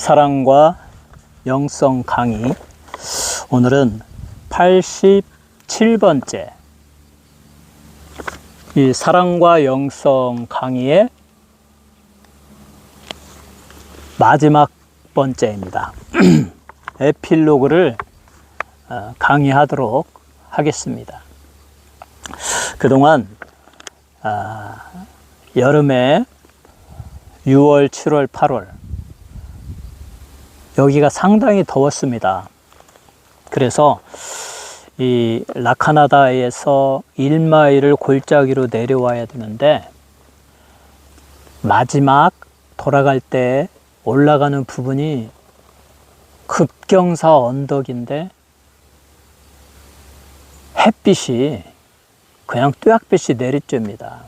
사랑과 영성 강의. 오늘은 87번째 이 사랑과 영성 강의의 마지막 번째입니다. 에필로그를 강의하도록 하겠습니다. 그동안 여름에 6월, 7월, 8월 여기가 상당히 더웠습니다. 그래서 이 라카나다에서 1마일을 골짜기로 내려와야 되는데 마지막 돌아갈 때 올라가는 부분이 급경사 언덕인데 햇빛이 그냥 뚜약빛이 내리쬐입니다.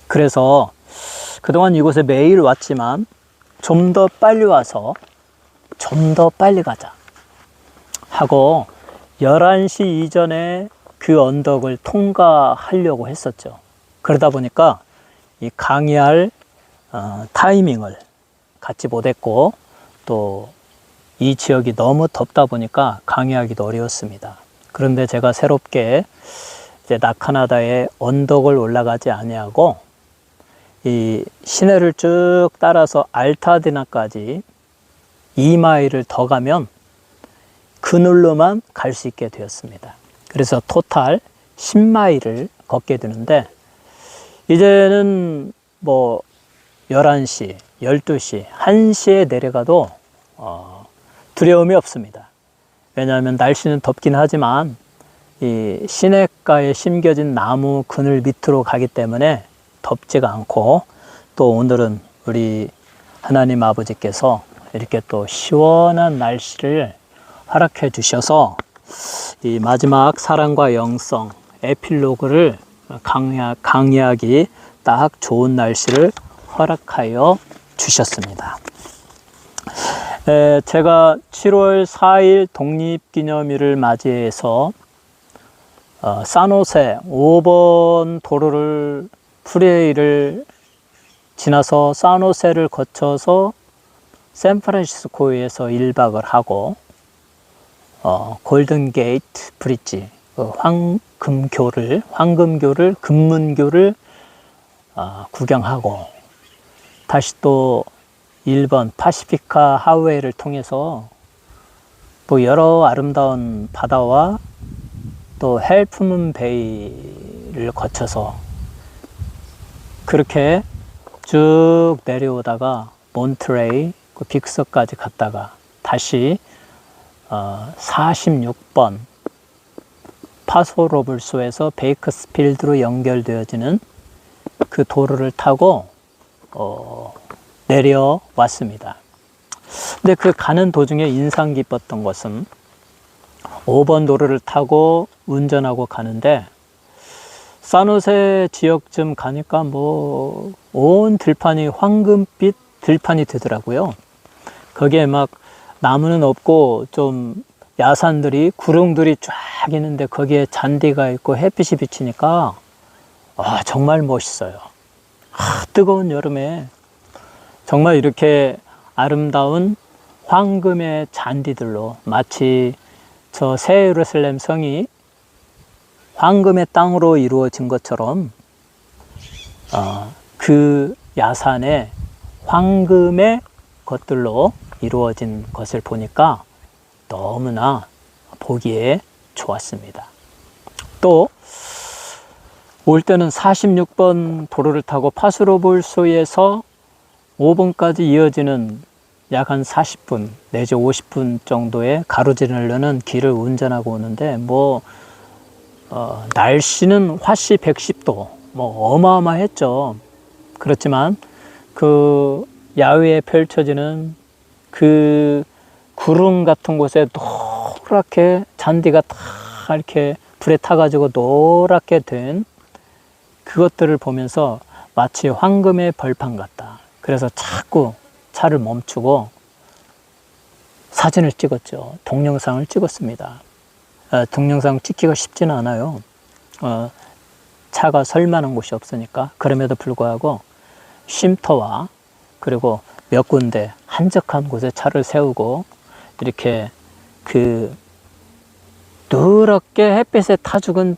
그래서 그동안 이곳에 매일 왔지만 좀 더 빨리 와서 좀 더 빨리 가자 하고 11시 이전에 그 언덕을 통과하려고 했었죠. 그러다 보니까 이 강의할 타이밍을 갖지 못했고 또 이 지역이 너무 덥다 보니까 강의하기도 어려웠습니다. 그런데 제가 새롭게 이제 라카나다의 언덕을 올라가지 아니하고 이 시내를 쭉 따라서 알타디나까지 2마일을 더 가면 그늘로만 갈 수 있게 되었습니다. 그래서 토탈 10마일을 걷게 되는데 이제는 뭐 11시, 12시, 1시에 내려가도 두려움이 없습니다. 왜냐하면 날씨는 덥긴 하지만 이 시냇가에 심겨진 나무 그늘 밑으로 가기 때문에 덥지가 않고 또 오늘은 우리 하나님 아버지께서 이렇게 또 시원한 날씨를 허락해 주셔서 이 마지막 사랑과 영성 에필로그를 강의하기 딱 좋은 날씨를 허락하여 주셨습니다. 제가 7월 4일 독립기념일을 맞이해서 산호세 5번 도로를 프리웨이를 지나서 산호세를 거쳐서 샌프란시스코에서 1박을 하고 골든게이트 브릿지 황금교를 금문교를 구경하고 다시 또 일본 파시피카 하웨이를 통해서 뭐 여러 아름다운 바다와 또 헬프문 베이를 거쳐서 그렇게 쭉 내려오다가 몬트레이 그 빅서까지 갔다가 다시 46번 파소로블소에서 베이커스필드로 연결되어지는 그 도로를 타고 내려왔습니다. 근데 그 가는 도중에 인상 깊었던 것은 5번 도로를 타고 운전하고 가는데 산호세 지역쯤 가니까 뭐 온 들판이 황금빛 들판이 되더라고요. 거기에 막 나무는 없고 좀 야산들이 구릉들이 쫙 있는데 거기에 잔디가 있고 햇빛이 비치니까 정말 멋있어요. 뜨거운 여름에 정말 이렇게 아름다운 황금의 잔디들로 마치 저 새 예루살렘 성이 황금의 땅으로 이루어진 것처럼 그 야산에 황금의 것들로 이루어진 것을 보니까 너무나 보기에 좋았습니다. 또 올 때는 46번 도로를 타고 파스로볼소에서 5번까지 이어지는 약 한 40분 내지 50분 정도의 가로지르려는 길을 운전하고 오는데 날씨는 화씨 110도 어마어마했죠. 그렇지만 그 야외에 펼쳐지는 그 구름 같은 곳에 노랗게 잔디가 다 이렇게 불에 타가지고 노랗게 된 그것들을 보면서 마치 황금의 벌판 같다. 그래서 자꾸 차를 멈추고 사진을 찍었죠. 동영상을 찍었습니다. 동영상 찍기가 쉽지는 않아요. 차가 설 만한 곳이 없으니까. 그럼에도 불구하고 쉼터와 그리고 몇 군데 한적한 곳에 차를 세우고 이렇게 그 누렇게 햇빛에 타 죽은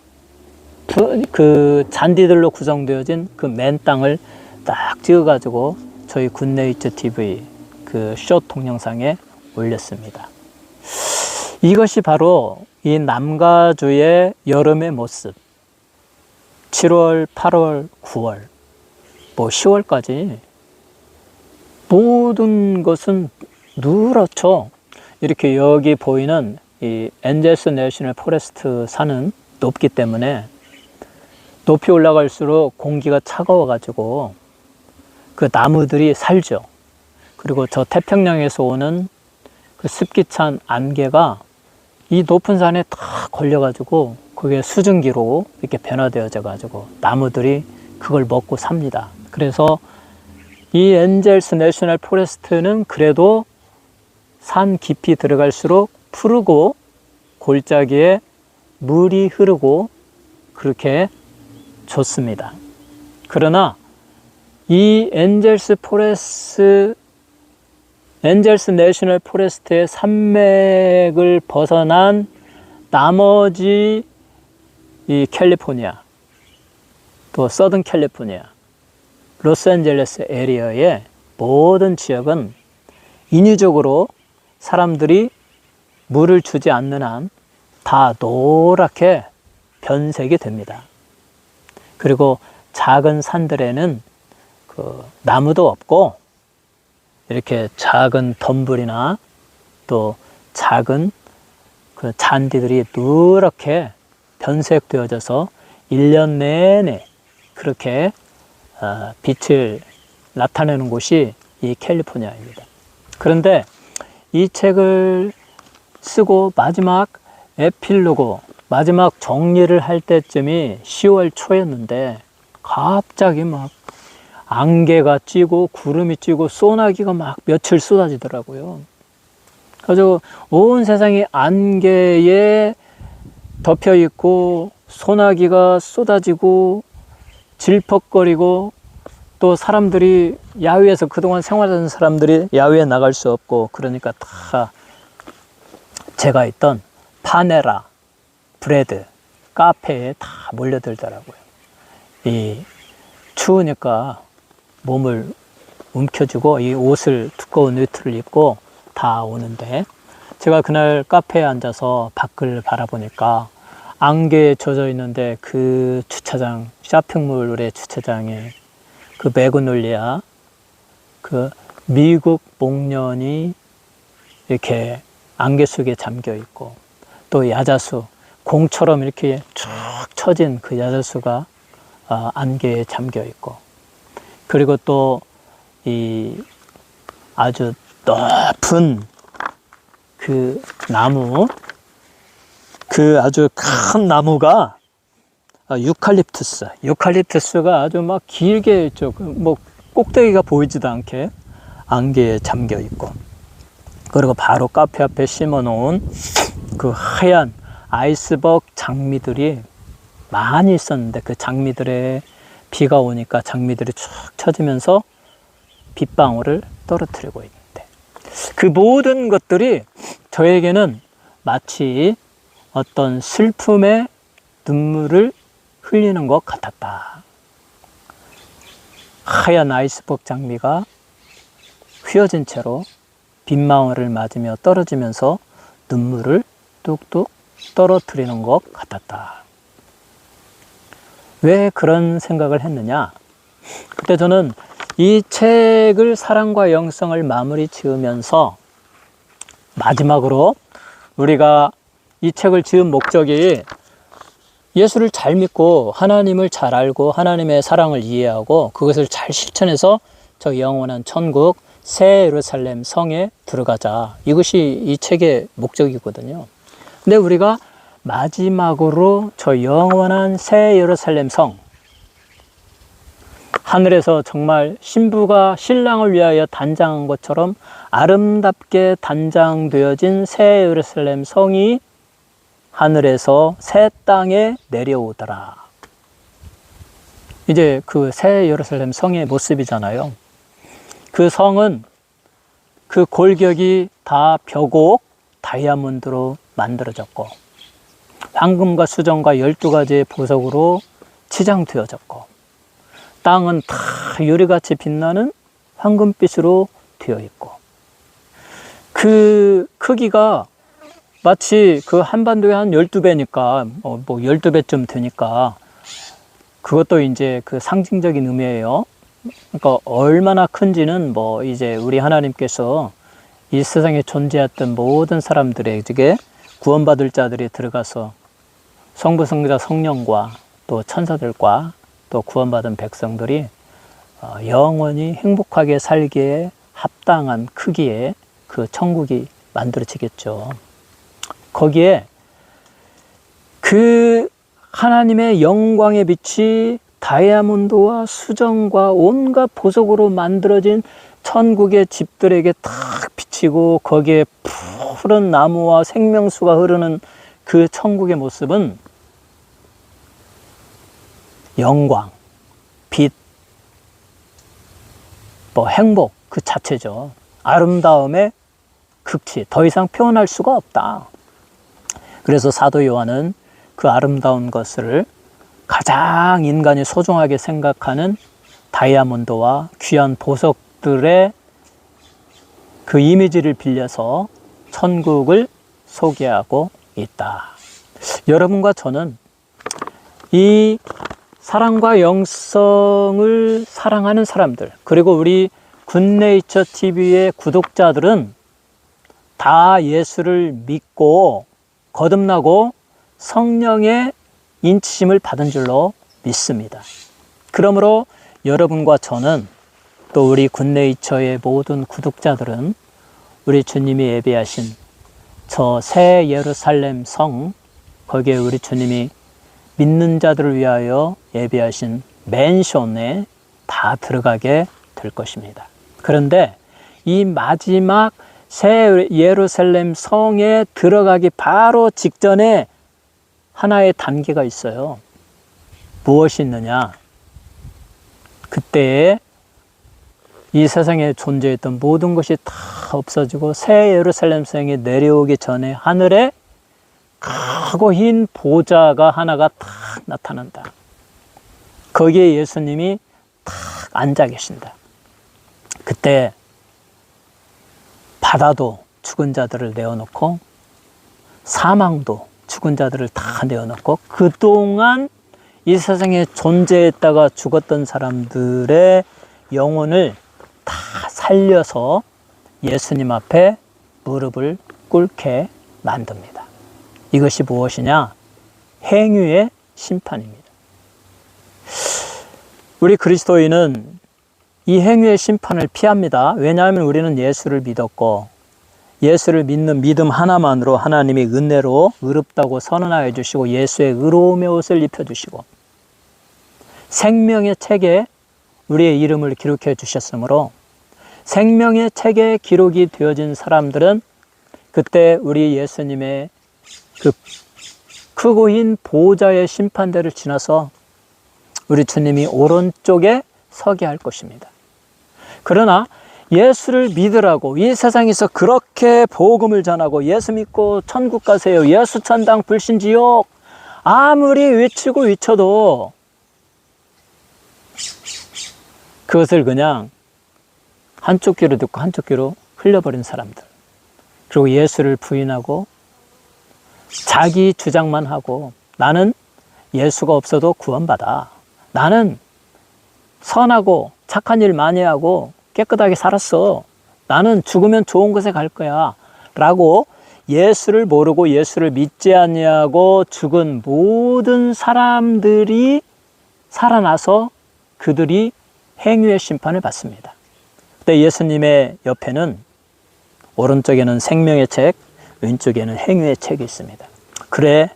그 잔디들로 구성되어진 그 맨 땅을 딱 찍어가지고 저희 굿네이처 TV 그 숏 동영상에 올렸습니다. 이것이 바로 이 남가주의 여름의 모습. 7월, 8월, 9월, 뭐 10월까지 모든 것은 누렇죠. 이렇게 여기 보이는 이 엔젤스 내셔널 포레스트 산은 높기 때문에 높이 올라갈수록 공기가 차가워 가지고 그 나무들이 살죠. 그리고 저 태평양에서 오는 그 습기 찬 안개가 이 높은 산에 다 걸려 가지고 그게 수증기로 이렇게 변화되어져 가지고 나무들이 그걸 먹고 삽니다. 그래서 이 엔젤스 내셔널 포레스트는 그래도 산 깊이 들어갈수록 푸르고 골짜기에 물이 흐르고 그렇게 좋습니다. 그러나 이 엔젤스 내셔널 포레스트의 산맥을 벗어난 나머지 이 캘리포니아, 또 서든 캘리포니아, 로스앤젤레스 에리어의 모든 지역은 인위적으로 사람들이 물을 주지 않는 한 다 노랗게 변색이 됩니다. 그리고 작은 산들에는 그 나무도 없고 이렇게 작은 덤불이나 또 작은 그 잔디들이 누렇게 변색되어져서 1년 내내 그렇게 빛을 나타내는 곳이 이 캘리포니아입니다. 그런데 이 책을 쓰고 마지막 에필로그, 마지막 정리를 할 때쯤이 10월 초였는데 갑자기 막 안개가 찌고 구름이 찌고 소나기가 막 며칠 쏟아지더라고요. 그래서 온 세상이 안개에 덮여 있고 소나기가 쏟아지고 질퍽거리고 또 사람들이 야외에서 그동안 생활하는 사람들이 야외에 나갈 수 없고 그러니까 다 제가 있던 파네라, 브레드, 카페에 다 몰려들더라고요. 이 추우니까 몸을 움켜쥐고 이 옷을 두꺼운 니트를 입고 다 오는데 제가 그날 카페에 앉아서 밖을 바라보니까 안개에 젖어 있는데 그 주차장, 쇼핑몰의 주차장에 그 매그놀리아, 그 미국 목련이 이렇게 안개 속에 잠겨 있고 또 야자수, 공처럼 이렇게 쭉 처진 그 야자수가 안개에 잠겨 있고 그리고 또 이 아주 높은 그 나무, 그 아주 큰 나무가 유칼립투스가 아주 막 길게 있죠. 뭐 꼭대기가 보이지도 않게 안개에 잠겨 있고 그리고 바로 카페 앞에 심어 놓은 그 하얀 아이스버그 장미들이 많이 있었는데 그 장미들에 비가 오니까 장미들이 쭉 쳐지면서 빗방울을 떨어뜨리고 있는데 그 모든 것들이 저에게는 마치 어떤 슬픔의 눈물을 흘리는 것 같았다. 하얀 아이스버그 장미가 휘어진 채로 빗방울을 맞으며 떨어지면서 눈물을 뚝뚝 떨어뜨리는 것 같았다. 왜 그런 생각을 했느냐? 그때 저는 이 책을 사랑과 영성을 마무리 지으면서 마지막으로 우리가 이 책을 지은 목적이 예수를 잘 믿고 하나님을 잘 알고 하나님의 사랑을 이해하고 그것을 잘 실천해서 저 영원한 천국 새 예루살렘 성에 들어가자. 이것이 이 책의 목적이거든요. 근데 우리가 마지막으로 저 영원한 새 예루살렘 성, 하늘에서 정말 신부가 신랑을 위하여 단장한 것처럼 아름답게 단장되어진 새 예루살렘 성이 하늘에서 새 땅에 내려오더라. 이제 그 새 예루살렘 성의 모습이잖아요. 그 성은 그 골격이 다 벼곡 다이아몬드로 만들어졌고 황금과 수정과 12가지의 보석으로 치장되어졌고 땅은 다 유리같이 빛나는 황금빛으로 되어 있고 그 크기가 마치 그 한반도의 한 12배니까 뭐 12배쯤 되니까 그것도 이제 그 상징적인 의미예요. 그러니까 얼마나 큰지는 뭐 이제 우리 하나님께서 이 세상에 존재했던 모든 사람들에게 구원받을 자들이 들어가서 성부, 성자, 성령과 또 천사들과 또 구원받은 백성들이 영원히 행복하게 살기에 합당한 크기의 그 천국이 만들어지겠죠. 거기에 그 하나님의 영광의 빛이 다이아몬드와 수정과 온갖 보석으로 만들어진 천국의 집들에게 탁 비치고 거기에 푸른 나무와 생명수가 흐르는 그 천국의 모습은 영광, 빛, 뭐 행복 그 자체죠. 아름다움의 극치, 더 이상 표현할 수가 없다. 그래서 사도 요한은 그 아름다운 것을 가장 인간이 소중하게 생각하는 다이아몬드와 귀한 보석들의 그 이미지를 빌려서 천국을 소개하고 있다. 여러분과 저는 이 사랑과 영성을 사랑하는 사람들, 그리고 우리 굿네이처 TV의 구독자들은 다 예수를 믿고 거듭나고 성령의 인치심을 받은 줄로 믿습니다. 그러므로 여러분과 저는 또 우리 굿네이처의 모든 구독자들은 우리 주님이 예배하신 저 새 예루살렘 성, 거기에 우리 주님이 믿는 자들을 위하여 예배하신 맨션에 다 들어가게 될 것입니다. 그런데 이 마지막 새 예루살렘 성에 들어가기 바로 직전에 하나의 단계가 있어요. 무엇이 있느냐? 그때에 이 세상에 존재했던 모든 것이 다 없어지고 새 예루살렘 성에 내려오기 전에 하늘에 크고 흰 보좌가 하나가 탁 나타난다. 거기에 예수님이 탁 앉아 계신다. 그때 바다도 죽은 자들을 내어놓고 사망도 죽은 자들을 다 내어놓고 그동안 이 세상에 존재했다가 죽었던 사람들의 영혼을 다 살려서 예수님 앞에 무릎을 꿇게 만듭니다. 이것이 무엇이냐? 행위의 심판입니다. 우리 그리스도인은 이 행위의 심판을 피합니다. 왜냐하면 우리는 예수를 믿었고 예수를 믿는 믿음 하나만으로 하나님이 은혜로 의롭다고 선언하여 주시고 예수의 의로움의 옷을 입혀주시고 생명의 책에 우리의 이름을 기록해 주셨으므로 생명의 책에 기록이 되어진 사람들은 그때 우리 예수님의 그 크고 흰 보좌의 심판대를 지나서 우리 주님이 오른쪽에 서게 할 것입니다. 그러나 예수를 믿으라고 이 세상에서 그렇게 복음을 전하고 예수 믿고 천국 가세요, 예수 천당 불신 지옥 아무리 외치고 외쳐도 그것을 그냥 한쪽 귀로 듣고 한쪽 귀로 흘려버린 사람들, 그리고 예수를 부인하고 자기 주장만 하고 나는 예수가 없어도 구원받아, 나는 선하고 착한 일 많이 하고 깨끗하게 살았어, 나는 죽으면 좋은 곳에 갈 거야 라고 예수를 모르고 예수를 믿지 아니하고 죽은 모든 사람들이 살아나서 그들이 행위의 심판을 받습니다. 그때 예수님의 옆에는 오른쪽에는 생명의 책, 왼쪽에는 행위의 책이 있습니다. 그래,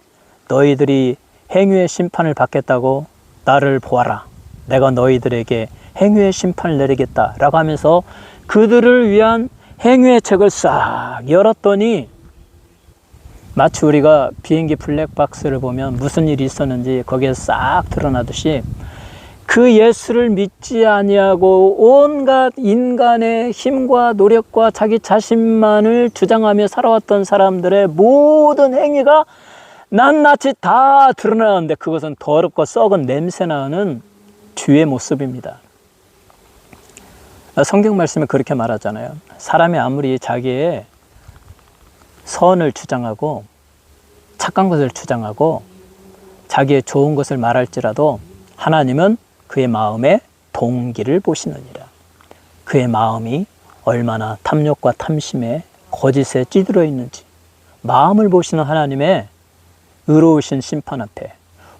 너희들이 행위의 심판을 받겠다고 나를 보아라, 내가 너희들에게 행위의 심판을 내리겠다 라고 하면서 그들을 위한 행위의 책을 싹 열었더니 마치 우리가 비행기 블랙박스를 보면 무슨 일이 있었는지 거기에 싹 드러나듯이 그 예수를 믿지 아니하고 온갖 인간의 힘과 노력과 자기 자신만을 주장하며 살아왔던 사람들의 모든 행위가 낱낱이 다 드러나는데 그것은 더럽고 썩은 냄새나는 주의 모습입니다. 성경 말씀에 그렇게 말하잖아요. 사람이 아무리 자기의 선을 주장하고 착한 것을 주장하고 자기의 좋은 것을 말할지라도 하나님은 그의 마음의 동기를 보시느니라. 그의 마음이 얼마나 탐욕과 탐심에 거짓에 찌들어 있는지 마음을 보시는 하나님의 의로우신 심판 앞에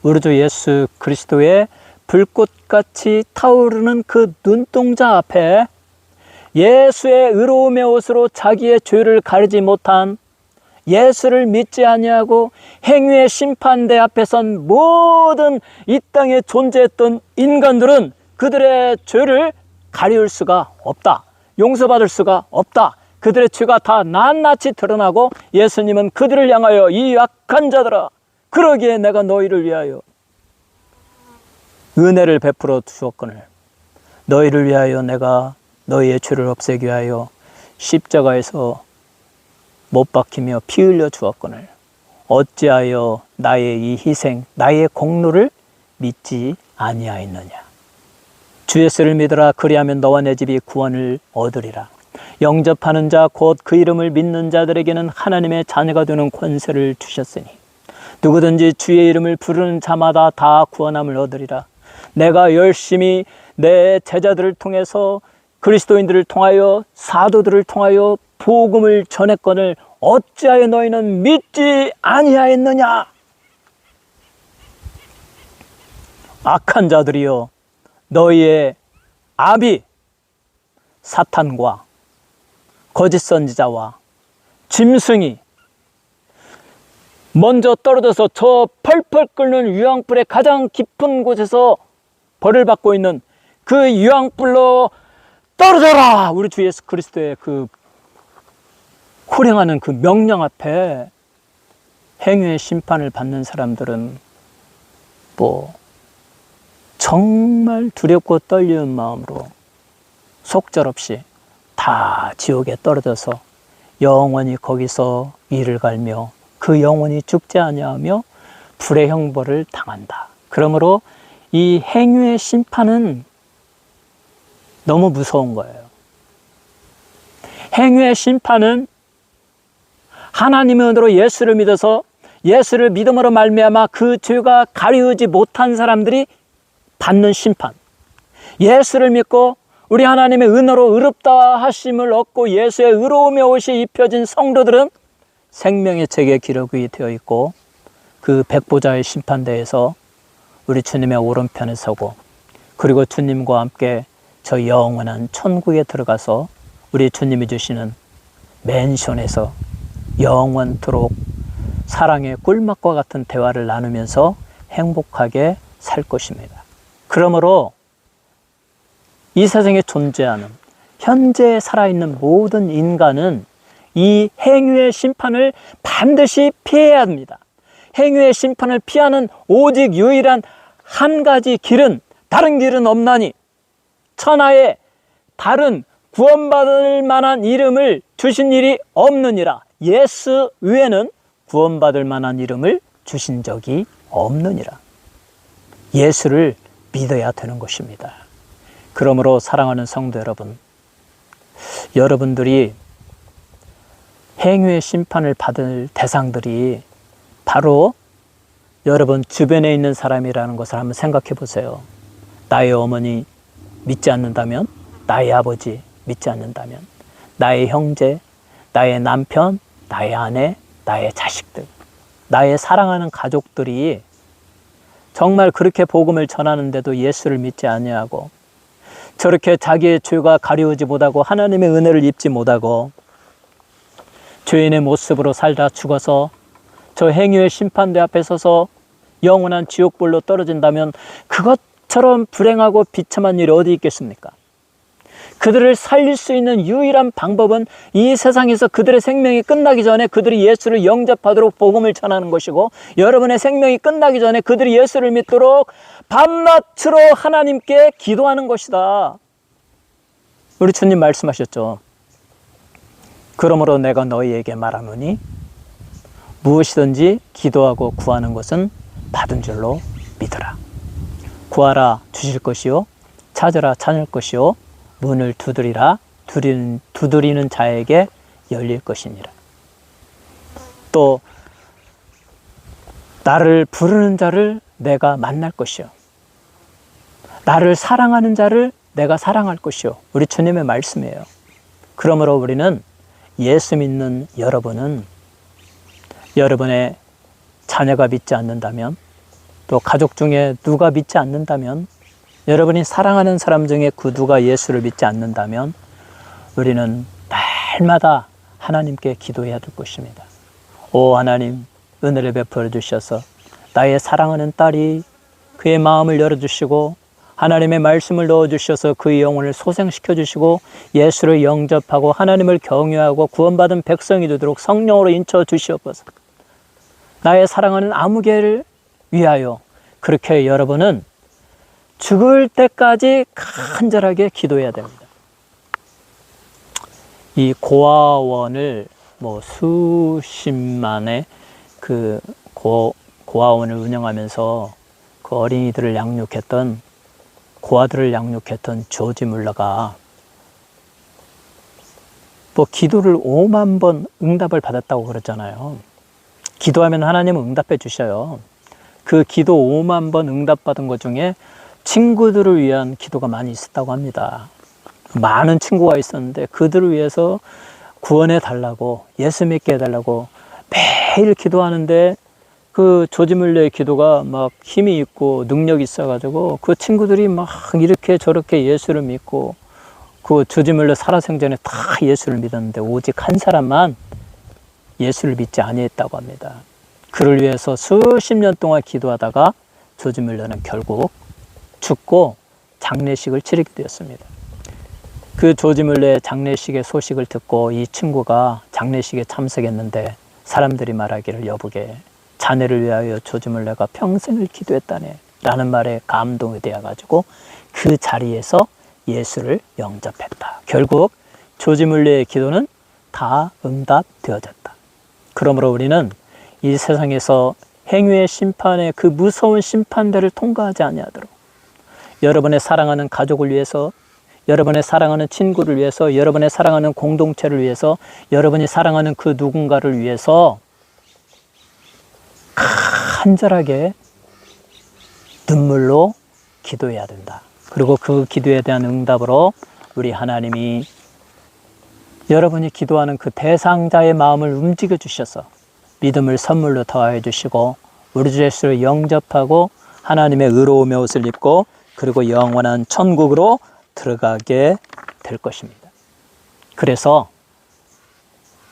우리 주 예수 그리스도의 불꽃같이 타오르는 그 눈동자 앞에 예수의 의로움의 옷으로 자기의 죄를 가리지 못한 예수를 믿지 아니하고 행위의 심판대 앞에 선 모든 이 땅에 존재했던 인간들은 그들의 죄를 가리울 수가 없다. 용서받을 수가 없다. 그들의 죄가 다 낱낱이 드러나고 예수님은 그들을 향하여 이 약한 자들아 그러기에 내가 너희를 위하여 은혜를 베풀어 주었거늘 너희를 위하여 내가 너희의 죄를 없애기 위하여 십자가에서 못 박히며 피 흘려 주었거늘 어찌하여 나의 이 희생 나의 공로를 믿지 아니하였느냐. 주 예수를 믿으라 그리하면 너와 내 집이 구원을 얻으리라. 영접하는 자 곧 그 이름을 믿는 자들에게는 하나님의 자녀가 되는 권세를 주셨으니 누구든지 주의 이름을 부르는 자마다 다 구원함을 얻으리라. 내가 열심히 내 제자들을 통해서 그리스도인들을 통하여 사도들을 통하여 복음을 전했거늘 어찌하여 너희는 믿지 아니하였느냐. 악한 자들이여 너희의 아비 사탄과 거짓 선지자와 짐승이 먼저 떨어져서 저 펄펄 끓는 유황불의 가장 깊은 곳에서 벌을 받고 있는 그 유황불로 떨어져라. 우리 주 예수 그리스도의 그 호령하는 그 명령 앞에 행위의 심판을 받는 사람들은 정말 두렵고 떨리는 마음으로 속절없이 다 지옥에 떨어져서 영원히 거기서 이를 갈며 그 영혼이 죽지 아니하며 불의 형벌을 당한다. 그러므로 이 행위의 심판은 너무 무서운 거예요. 행위의 심판은 하나님의 은혜로 예수를 믿어서 예수를 믿음으로 말미암아 그 죄가 가리우지 못한 사람들이 받는 심판. 예수를 믿고 우리 하나님의 은혜로 의롭다 하심을 얻고 예수의 의로움의 옷이 입혀진 성도들은 생명의 책에 기록이 되어 있고 그 백보자의 심판대에서 우리 주님의 오른편에 서고 그리고 주님과 함께 저 영원한 천국에 들어가서 우리 주님이 주시는 맨션에서 영원토록 사랑의 꿀맛과 같은 대화를 나누면서 행복하게 살 것입니다. 그러므로 이 세상에 존재하는 현재 살아있는 모든 인간은 이 행위의 심판을 반드시 피해야 합니다. 행위의 심판을 피하는 오직 유일한 한 가지 길은 다른 길은 없나니 천하에 다른 구원받을 만한 이름을 주신 일이 없느니라. 예수 외에는 구원받을 만한 이름을 주신 적이 없느니라. 예수를 믿어야 되는 것입니다. 그러므로 사랑하는 성도 여러분, 여러분들이 행위의 심판을 받을 대상들이 바로 여러분 주변에 있는 사람이라는 것을 한번 생각해 보세요. 나의 어머니 믿지 않는다면, 나의 아버지 믿지 않는다면, 나의 형제, 나의 남편, 나의 아내, 나의 자식들, 나의 사랑하는 가족들이 정말 그렇게 복음을 전하는데도 예수를 믿지 아니하고 저렇게 자기의 죄가 가려우지 못하고 하나님의 은혜를 입지 못하고 죄인의 모습으로 살다 죽어서 저 행위의 심판대 앞에 서서 영원한 지옥불로 떨어진다면 그것처럼 불행하고 비참한 일이 어디 있겠습니까? 그들을 살릴 수 있는 유일한 방법은 이 세상에서 그들의 생명이 끝나기 전에 그들이 예수를 영접하도록 복음을 전하는 것이고, 여러분의 생명이 끝나기 전에 그들이 예수를 믿도록 밤낮으로 하나님께 기도하는 것이다. 우리 주님 말씀하셨죠. 그러므로 내가 너희에게 말하노니 무엇이든지 기도하고 구하는 것은 받은 줄로 믿으라. 구하라 주실 것이요, 찾으라 찾을 것이요, 문을 두드리라 두드리는 자에게 열릴 것이니라. 또 나를 부르는 자를 내가 만날 것이요, 나를 사랑하는 자를 내가 사랑할 것이요. 우리 주님의 말씀이에요. 그러므로 우리는 예수 믿는 여러분은, 여러분의 자녀가 믿지 않는다면, 또 가족 중에 누가 믿지 않는다면, 여러분이 사랑하는 사람 중에 그 누가 예수를 믿지 않는다면, 우리는 날마다 하나님께 기도해야 될 것입니다. 오 하나님, 은혜를 베풀어 주셔서 나의 사랑하는 딸이 그의 마음을 열어주시고 하나님의 말씀을 넣어주셔서 그의 영혼을 소생시켜 주시고 예수를 영접하고 하나님을 경외하고 구원받은 백성이 되도록 성령으로 인쳐 주시옵소서. 나의 사랑하는 아무개를 위하여, 그렇게 여러분은 죽을 때까지 간절하게 기도해야 됩니다. 이 고아원을 수십만의 그 고아원을 운영하면서 그 어린이들을 양육했던, 고아들을 양육했던 조지 물러가 기도를 5만 번 응답을 받았다고 그랬잖아요. 기도하면 하나님은 응답해 주셔요. 그 기도 5만 번 응답받은 것 중에 친구들을 위한 기도가 많이 있었다고 합니다. 많은 친구가 있었는데 그들을 위해서 구원해 달라고, 예수 믿게 해달라고 매일 기도하는데, 그 조지 물러의 기도가 막 힘이 있고 능력이 있어가지고 그 친구들이 막 이렇게 저렇게 예수를 믿고, 그 조지 물러 살아생전에 다 예수를 믿었는데 오직 한 사람만 예수를 믿지 아니했다고 합니다. 그를 위해서 수십 년 동안 기도하다가 조지 물러는 결국 죽고 장례식을 치르게 되었습니다. 그 조지 물러의 장례식의 소식을 듣고 이 친구가 장례식에 참석했는데 사람들이 말하기를, 여보게 자네를 위하여 조지 물러가 평생을 기도했다네 라는 말에 감동이 되어가지고 그 자리에서 예수를 영접했다. 결국 조지 물러의 기도는 다 응답되어졌다. 그러므로 우리는 이 세상에서 행위의 심판의 그 무서운 심판대를 통과하지 아니하도록, 여러분의 사랑하는 가족을 위해서, 여러분의 사랑하는 친구를 위해서, 여러분의 사랑하는 공동체를 위해서, 여러분이 사랑하는 그 누군가를 위해서 간절하게 눈물로 기도해야 된다. 그리고 그 기도에 대한 응답으로 우리 하나님이 여러분이 기도하는 그 대상자의 마음을 움직여 주셔서 믿음을 선물로 더하여 주시고 우리 주 예수를 영접하고 하나님의 의로움의 옷을 입고 그리고 영원한 천국으로 들어가게 될 것입니다. 그래서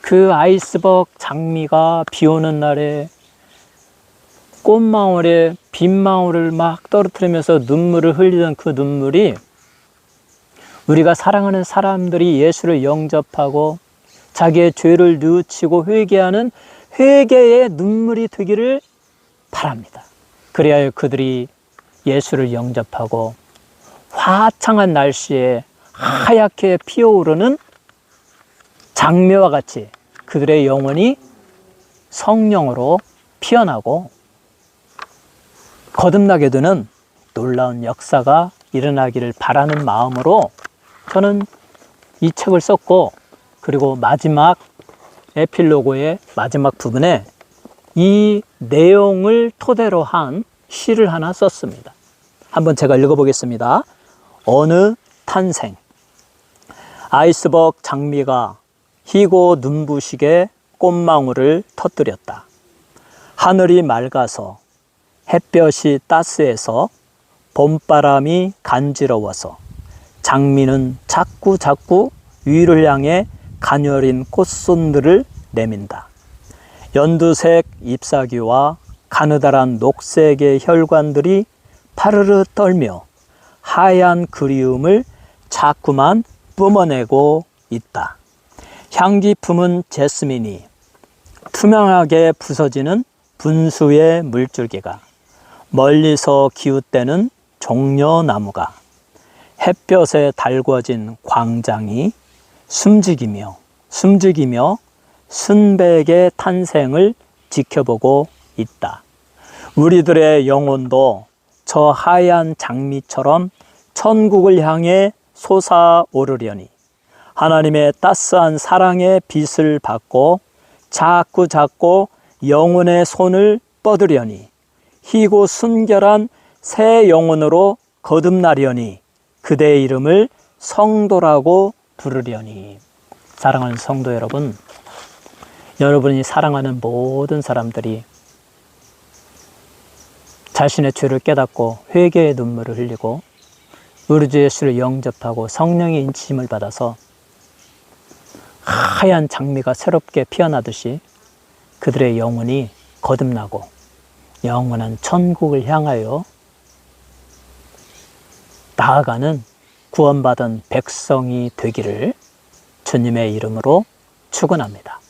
그 아이스버그 장미가 비 오는 날에 꽃망울에 빗망울을 막 떨어뜨리면서 눈물을 흘리던 그 눈물이, 우리가 사랑하는 사람들이 예수를 영접하고 자기의 죄를 뉘우치고 회개하는 회개의 눈물이 되기를 바랍니다. 그래야 그들이 예수를 영접하고 화창한 날씨에 하얗게 피어오르는 장미와 같이 그들의 영혼이 성령으로 피어나고 거듭나게 되는 놀라운 역사가 일어나기를 바라는 마음으로 저는 이 책을 썼고, 그리고 마지막 에필로그의 마지막 부분에 이 내용을 토대로 한 시를 하나 썼습니다. 한번 제가 읽어보겠습니다. 어느 탄생. 아이스버그 장미가 희고 눈부시게 꽃망울을 터뜨렸다. 하늘이 맑아서 햇볕이 따스해서 봄바람이 간지러워서 장미는 자꾸 위를 향해 가녀린 꽃순들을 내민다. 연두색 잎사귀와 가느다란 녹색의 혈관들이 파르르 떨며 하얀 그리움을 자꾸만 뿜어내고 있다. 향기 품은 제스민이 투명하게 부서지는 분수의 물줄기가 멀리서 기웃대는 종려나무가 햇볕에 달궈진 광장이 숨죽이며 순백의 탄생을 지켜보고 있다. 우리들의 영혼도 저 하얀 장미처럼 천국을 향해 솟아오르려니 하나님의 따스한 사랑의 빛을 받고 자꾸 영혼의 손을 뻗으려니 희고 순결한 새 영혼으로 거듭나려니 그대의 이름을 성도라고 부르려니. 사랑하는 성도 여러분, 여러분이 사랑하는 모든 사람들이 자신의 죄를 깨닫고 회개의 눈물을 흘리고 우리 주 예수를 영접하고 성령의 인치심을 받아서 하얀 장미가 새롭게 피어나듯이 그들의 영혼이 거듭나고 영원한 천국을 향하여 나아가는 구원받은 백성이 되기를 주님의 이름으로 축원합니다.